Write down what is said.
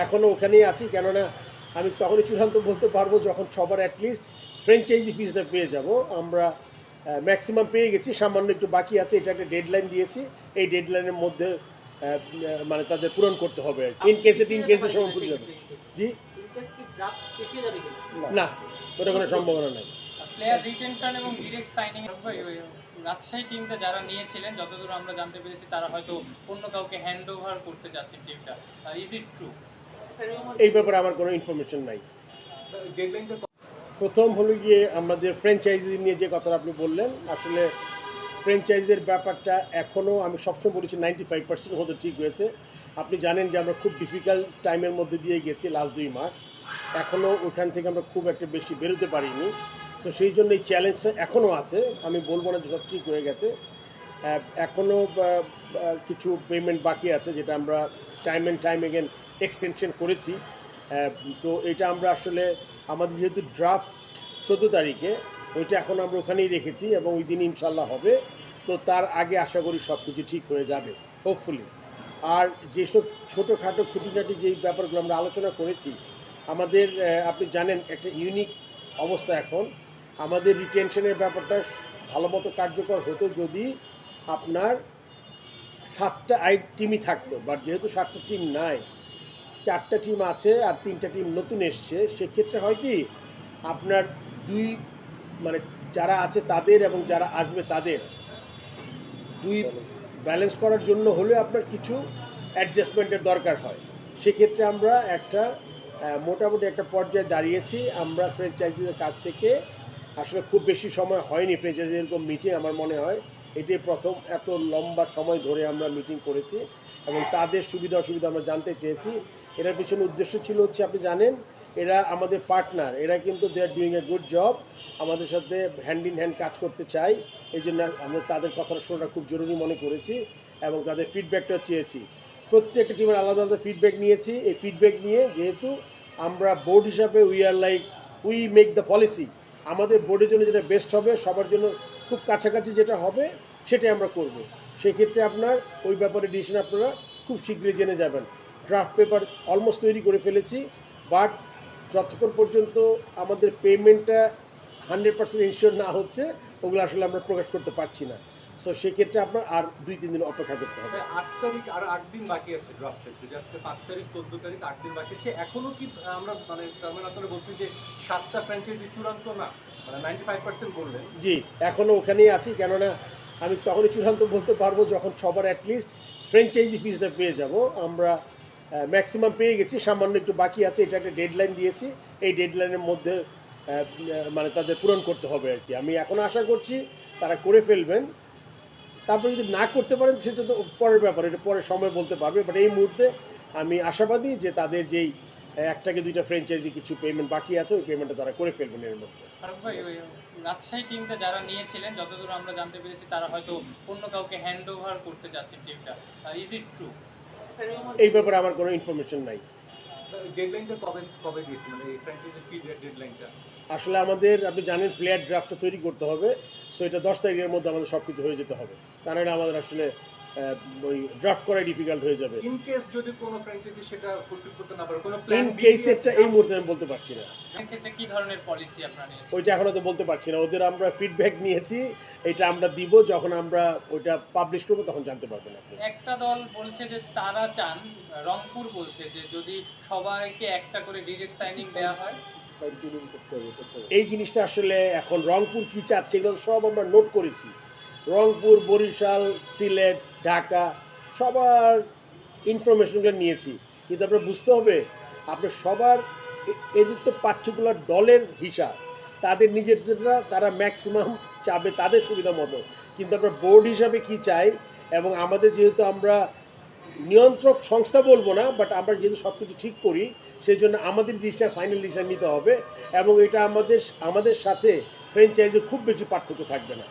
এখনও ওখানেই আছি, কেননা আমি তখনই চূড়ান্ত বলতে পারবো যখন সবার অ্যাটলিস্ট ফ্র্যাঞ্চাইজি ফিসটা পেয়ে যাব। আমরা ম্যাক্সিমাম পেয়ে গেছি, সামান্য একটু বাকি আছে। এটা একটা ডেডলাইন দিয়েছি, এই ডেডলাইনের মধ্যে মানে তাদের পূরণ করতে হবে। ইন কেসে সময় পুজো যাবে। জি না, ওটা কোনো সম্ভাবনা নাই। প্লেয়ার রিটেনশন এবং ডিরেক্ট সাইনিং রাজশাহী টিমটা যারা নিয়েছিলেন, যতদূর আমরা জানতে পেরেছি তারা হয়তো অন্য কাউকে হ্যান্ড ওভার করতে যাচ্ছেন টিমটা। Is it true? এই ব্যাপারে আমার কোনো ইনফরমেশন নাই। প্রথম হলো গিয়ে আমাদের ফ্র্যাঞ্চাইজি নিয়ে যে কথাটা আপনি বললেন, আসলে ফ্র্যাঞ্চাইজির ব্যাপারটা এখনও আমি সবসময় বলেছি 95% হতে ঠিক হয়েছে। আপনি জানেন যে আমরা খুব ডিফিকাল্ট টাইমের মধ্যে দিয়ে গেছি লাস্ট 2 মাস, এখনও ওখান থেকে আমরা খুব একটা বেশি বেরোতে পারিনি। সো সেই জন্য এই চ্যালেঞ্জটা এখনও আছে। আমি বলবো না যে সব ঠিক হয়ে গেছে, এখনও কিছু পেমেন্ট বাকি আছে যেটা আমরা time and time again extension করেছি। তো এটা আমরা আসলে আমাদের যেহেতু ড্রাফট 14 তারিখে, ওইটা এখন আমরা ওখানেই রেখেছি এবং ওই দিন ইনশাল্লাহ হবে। তো তার আগে আশা করি সব কিছু ঠিক হয়ে যাবে হোপফুলি। আর যেসব ছোটোখাটো খুঁটিনাটি যেই ব্যাপারগুলো আমরা আলোচনা করেছি, আমাদের আপনি জানেন একটা ইউনিক অবস্থা এখন। আমাদের রিটেনশনের ব্যাপারটা ভালো মতো কার্যকর হতো যদি আপনার 7টা টিমই থাকতো, বাট যেহেতু 7টা টিম নাই, 4টা টিম আছে আর 3টা টিম নতুন এসছে। সেক্ষেত্রে হয় কি, আপনার মানে যারা আছে তাদের এবং যারা আসবে তাদের ব্যালেন্স করার জন্য হলে আপনার কিছু অ্যাডজাস্টমেন্টের দরকার হয়। সেক্ষেত্রে আমরা একটা মোটামুটি একটা পর্যায়ে দাঁড়িয়েছি। আমরা ফ্র্যাঞ্চাইজিদের কাছ থেকে আসলে খুব বেশি সময় হয়নি ফ্র্যাঞ্চাইজি এরকম মিটিং, আমার মনে হয় এটাই প্রথম এত লম্বা সময় ধরে আমরা মিটিং করেছি এবং তাদের সুবিধা অসুবিধা আমরা জানতে চেয়েছি। এটার পিছনে উদ্দেশ্য ছিল হচ্ছে, আপনি জানেন এরা আমাদের পার্টনার, এরা কিন্তু they are doing a good job, আমাদের সাথে হ্যান্ড ইন হ্যান্ড কাজ করতে চাই। এই জন্য আমরা তাদের কথাটা শোনাটা খুব জরুরি মনে করেছি এবং তাদের ফিডব্যাকটা চেয়েছি। প্রত্যেকটা টিমের আলাদা আলাদা ফিডব্যাক নিয়েছি। এই ফিডব্যাক নিয়ে যেহেতু আমরা বোর্ড হিসাবে উই মেক দ্য পলিসি, আমাদের বোর্ডের জন্য যেটা বেস্ট হবে, সবার জন্য খুব কাছাকাছি যেটা হবে সেটাই আমরা করব। সেক্ষেত্রে আপনার ওই ব্যাপারে ডিসিশন আপনারা খুব শীঘ্রই জেনে যাবেন। ড্রাফট পেপার অলমোস্ট তৈরি করে ফেলেছি, বাট যতক্ষণ পর্যন্ত আমাদের পেমেন্টটা 100% ইনশিওর না হচ্ছে, ওগুলো আসলে আমরা প্রকাশ করতে পারছি না। সো সেক্ষেত্রে আপনার আর 2-3 দিন অপেক্ষা করতে হবে। 8 তারিখ আর 8 দিন বাকি আছে ড্রাফটের। যদি আজকে 5 তারিখ 14 তারিখ 8 দিন বাকি আছে, এখনো কি আমরা মানে আপনারা বলছেন যে 7টা ফ্র্যাঞ্চাইজি চূড়ান্ত না, মানে 95% বললেন? জি, এখনও ওখানেই আছি, কেননা আমি তখনই চূড়ান্ত বলতে পারবো যখন সবার অ্যাটলিস্ট ফ্র্যাঞ্চাইজি ফিসটা পেয়ে যাব। আমরা ম্যাক্সিমাম পেয়ে গেছি, সামান্য একটু বাকি আছে। এটা একটা ডেডলাইন দিয়েছি, এই ডেডলাইনের মধ্যে মানে তাদের পূরণ করতে হবে আর কি। আমি এখন আশা করছি তারা করে ফেলবেন। তারপরে যদি না করতে পারেন সেটা তো পরের ব্যাপার, এটা পরে সময় বলতে পারবে। বাট এই মুহূর্তে আমি আশাবাদী যে তাদের যেই 1-2টা ফ্র্যাঞ্চাইজি কিছু পেমেন্ট বাকি আছে, ওই পেমেন্টটা তারা করে ফেলবেন এর মধ্যে। রাজশাহী টিমটা যারা নিয়েছিলেন, যতদূর আমরা জানতে পেরেছি তারা হয়তো অন্য কাউকে হ্যান্ড ওভার করতে যাচ্ছেন টিমটা। Is it true? এই ব্যাপারে আমার কোনো ইনফরমেশন নাই। ডেডলাইনটা কবে দিয়েছেন, মানে এই ফ্র্যাঞ্চাইজি ফি ডেডলাইনটা? আসলে আমাদের, আপনি জানেন, প্লেয়ার ড্রাফটটা তৈরি করতে হবে। সো এটা 10 তারিখের মধ্যে আমাদের সব কিছু হয়ে যেতে হবে, কারণ আমাদের আসলে ওই ড্রাফট করাই ডিফিকাল্ট হয়ে যাবে। ইন কেস যদি কোনো ফ্র্যাঞ্চাইজি সেটা ফুলফিল করতে না পারে, কোনো ইন প্ল্যান কেস এটা এই মুহূর্তে আমি বলতে পারছি না। এক্ষেত্রে কি ধরনের পলিসি আপনারা নিয়েছেন? ওইটা এখনো তো বলতে পারছি না। ওদের আমরা ফিডব্যাক নিয়েছি, এটা আমরা দিব, যখন আমরা ওইটা পাবলিশ করবো তখন জানতে পারবেন আপনি। একটা দল বলছে যে তারা চান, রংপুর বলছে যে যদি সবাইকে একটা করে ডিরেক্ট সাইনিং দেওয়া হয়। এই জিনিসটা আসলে এখন রংপুর কি চাচ্ছে এগুলো সব আমরা নোট করেছি। রংপুর, বরিশাল, সিলেট, ঢাকা সবার ইনফরমেশনগুলো নিয়েছি। কিন্তু আপনার বুঝতে হবে, আপনার সবার এদের তো পার্টিকুলার দলের হিসাব, তাদের নিজেদেররা তারা ম্যাক্সিমাম চাবে তাদের সুবিধা মতো। কিন্তু আমরা বোর্ড হিসাবে কি চাই, এবং আমাদের যেহেতু আমরা নিয়ন্ত্রক সংস্থা বলবো না, বাট আমরা যেহেতু সব কিছু ঠিক করি, সেই জন্য আমাদের ডিসিশন, ফাইনাল ডিসিশন নিতে হবে। এবং এটা আমাদের সাথে ফ্র্যাঞ্চাইজি খুব বেশি পার্থক্য থাকবে না।